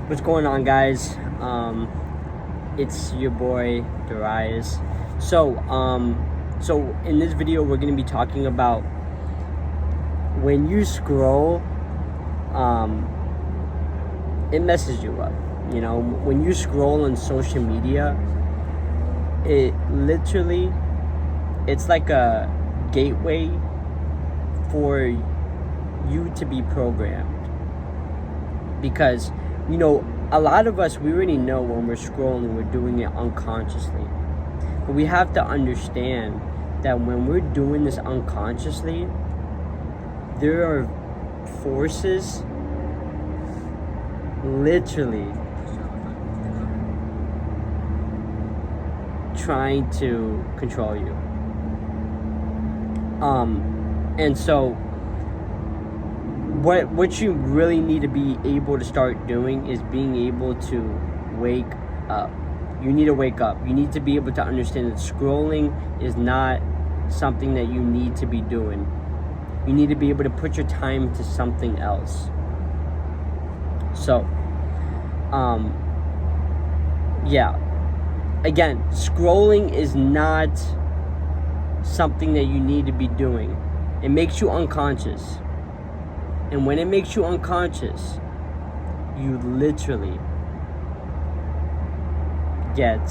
What's going on, guys? It's your boy Darius. So in this video we're gonna be talking about when you scroll, it messes you up. You know, when you scroll on social media, it's like a gateway for you to be programmed. Because, you know, a lot of us, we already know when we're scrolling, we're doing it unconsciously. But we have to understand that when we're doing this unconsciously, there are forces literally trying to control you. And so what you really need to be able to start doing is being able to wake up. You need to wake up. You need to be able to understand that scrolling is not something that you need to be doing. You need to be able to put your time to something else. So, yeah. Again, scrolling is not something that you need to be doing. It makes you unconscious. And when it makes you unconscious, you literally get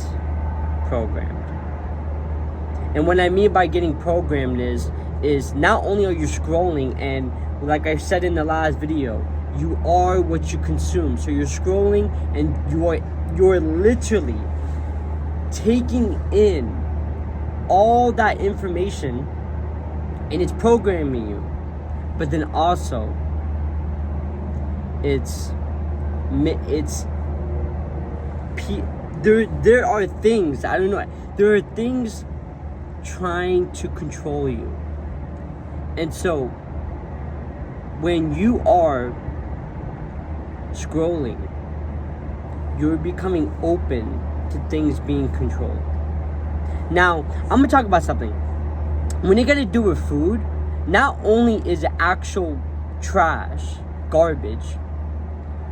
programmed. And what I mean by getting programmed is not only are you scrolling, and like I said in the last video, you are what you consume. So you're scrolling and you're literally taking in all that information, and it's programming you. But then also there are things, I don't know, there are things trying to control you. And so when you are scrolling, you're becoming open to things being controlled. Now, I'm gonna talk about something. When you gotta do with food, not only is it actual trash, garbage,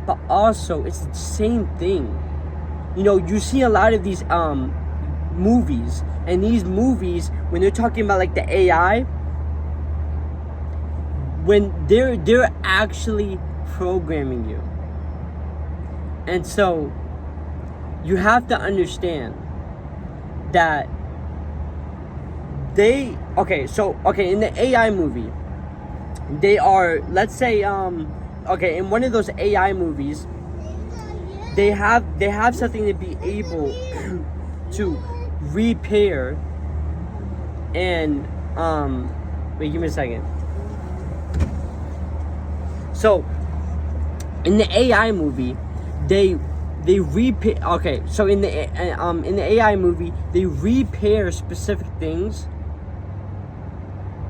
but also it's the same thing. You know, you see a lot of these movies, and these movies, when they're talking about like the AI, when they're actually programming you. And so you have to understand that in the AI movie, they are, let's say, in one of those AI movies, they have something to be able to repair and wait, give me a second. So in the AI movie, they repair. Okay, so in the AI movie, they repair specific things,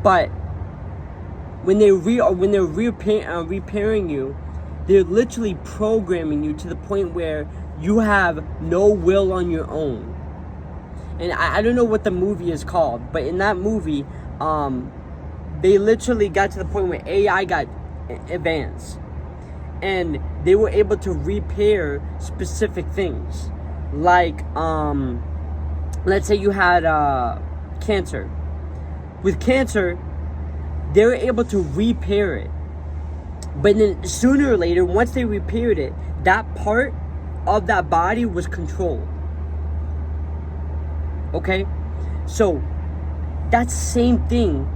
but when they're repairing you, they're literally programming you to the point where you have no will on your own. And I don't know what the movie is called, but in that movie, they literally got to the point where AI got advanced, and they were able to repair specific things. Like, let's say you had cancer. With cancer, they were able to repair it. But then sooner or later, once they repaired it, that part of that body was controlled. Okay? So, that's the same thing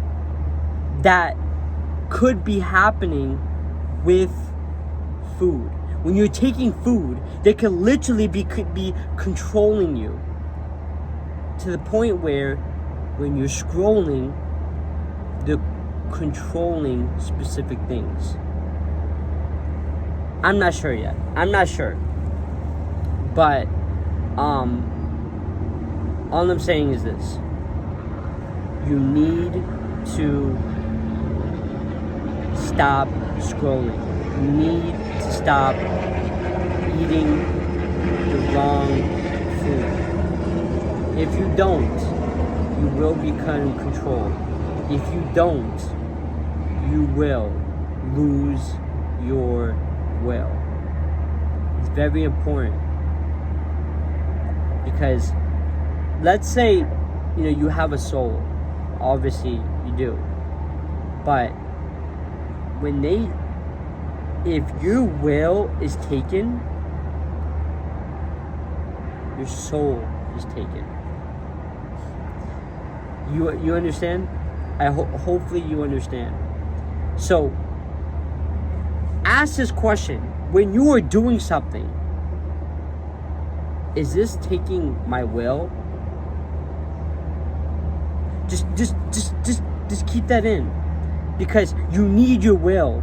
that could be happening with food. When you're taking food, they can literally be controlling you to the point where when you're scrolling, they're controlling specific things. I'm not sure yet. But all I'm saying is this: you need to stop scrolling. You need to stop eating the wrong food. If you don't, you will become controlled. If you don't, you will lose your will. It's very important. Because let's say, you have a soul. Obviously, you do. But if your will is taken, your soul is taken. You understand? Hopefully you understand. So, ask this question. When you are doing something, is this taking my will? Just keep that in. Because you need your will.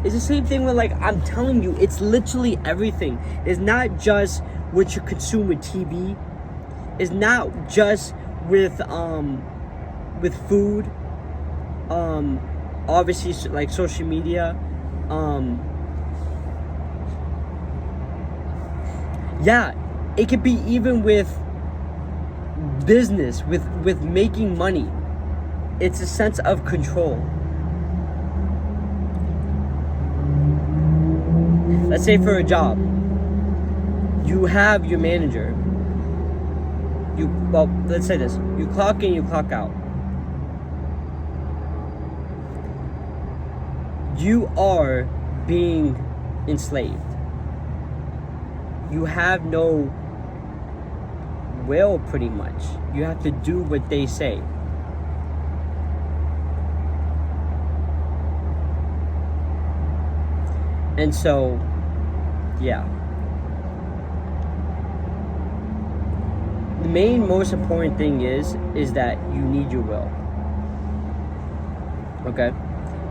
It's the same thing with, I'm telling you, it's literally everything. It's not just what you consume with TV. It's not just with food. Obviously, like social media. Yeah, it could be even with business, with making money. It's a sense of control. Let's say for a job, you have your manager. Let's say this. You clock in, you clock out. You are being enslaved. You have no will, pretty much. You have to do what they say. And so, yeah. The most important thing is that you need your will. Okay?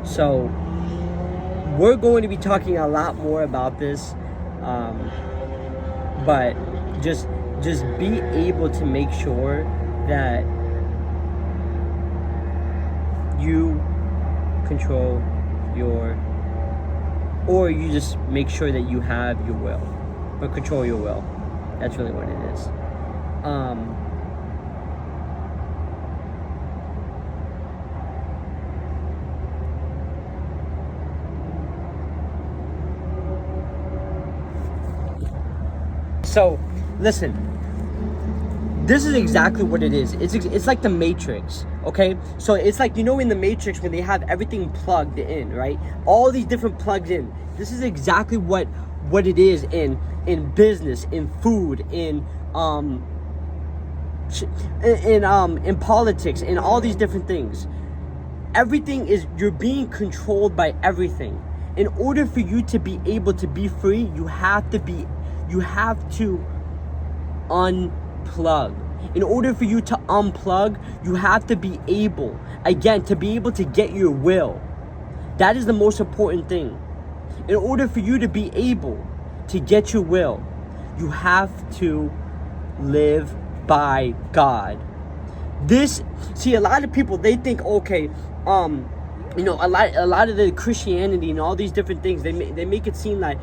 So, we're going to be talking a lot more about this. But just be able to make sure that you control or you just make sure that you have your will, but control your will. That's really what it is. So, listen. This is exactly what it is. It's like the Matrix, okay? So it's like, in the Matrix when they have everything plugged in, right? All these different plugs in. This is exactly what it is in business, in food, in politics, in all these different things. Everything you're being controlled by everything. In order for you to be able to be free, you have to unplug. In order for you to unplug, you have to be able, again, to get your will. That is the most important thing. In order for you to be able to get your will, you have to live by God. A lot of people, they think, okay, a lot of the Christianity and all these different things, they make it seem like,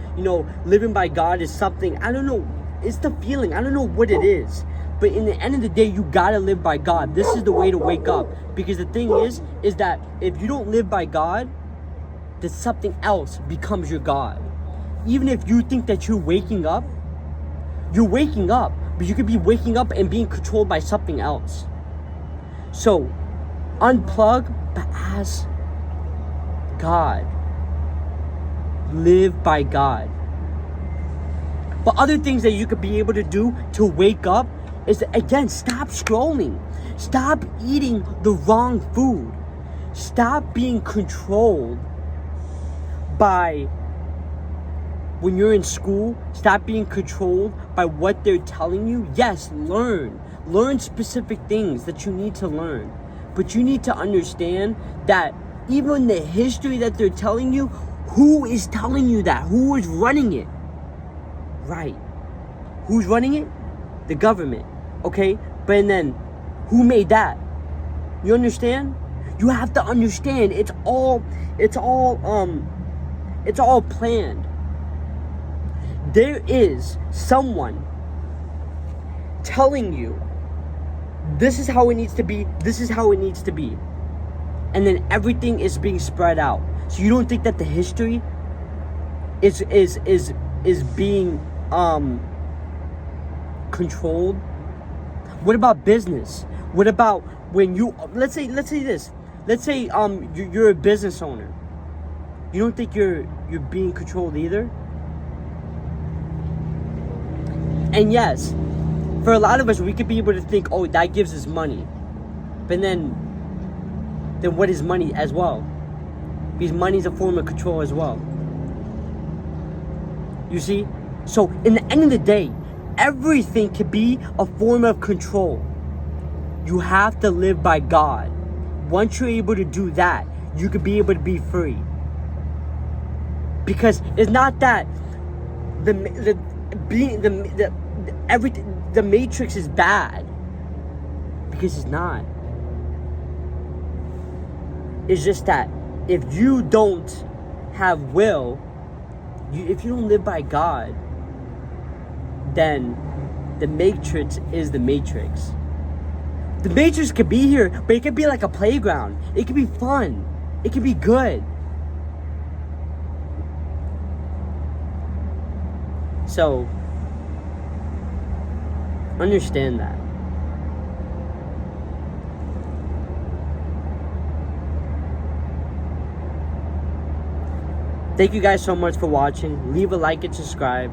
living by God is something, I don't know, it's the feeling, I don't know what it is. But in the end of the day, you gotta live by God. This is the way to wake up. Because the thing is that if you don't live by God, then something else becomes your God. Even if you think that you're waking up, but you could be waking up and being controlled by something else. So, unplug, but ask God. Live by God. But other things that you could be able to do to wake up is, again, stop scrolling. Stop eating the wrong food. Stop being controlled by, when you're in school, stop being controlled by what they're telling you. Yes, learn specific things that you need to learn. But you need to understand that even the history that they're telling you, who is telling you that? Who is running it? Right. Who's running it? The government. Okay? But then, who made that? You understand? You have to understand it's all planned. There is someone telling you this is how it needs to be, this is how it needs to be. And then everything is being spread out. So you don't think that the history is being controlled? What about business? What about when you, let's say this. Let's say you're a business owner. You don't think you're being controlled either? And yes, for a lot of us, we could be able to think, oh, that gives us money. But then what is money as well? Because money is a form of control as well. You see? So in the end of the day, everything could be a form of control. You have to live by God. Once you're able to do that, you could be able to be free. Because it's not that the Matrix is bad. Because it's not. It's just that if you don't have will, if you don't live by God, then the Matrix is the Matrix. The Matrix could be here, but it could be like a playground. It could be fun. It could be good. So, understand that. Thank you guys so much for watching. Leave a like and subscribe.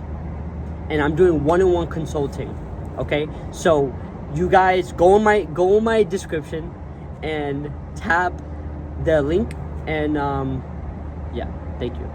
And I'm doing one-on-one consulting. Okay? So you guys go in my description and tap the link, and yeah, thank you.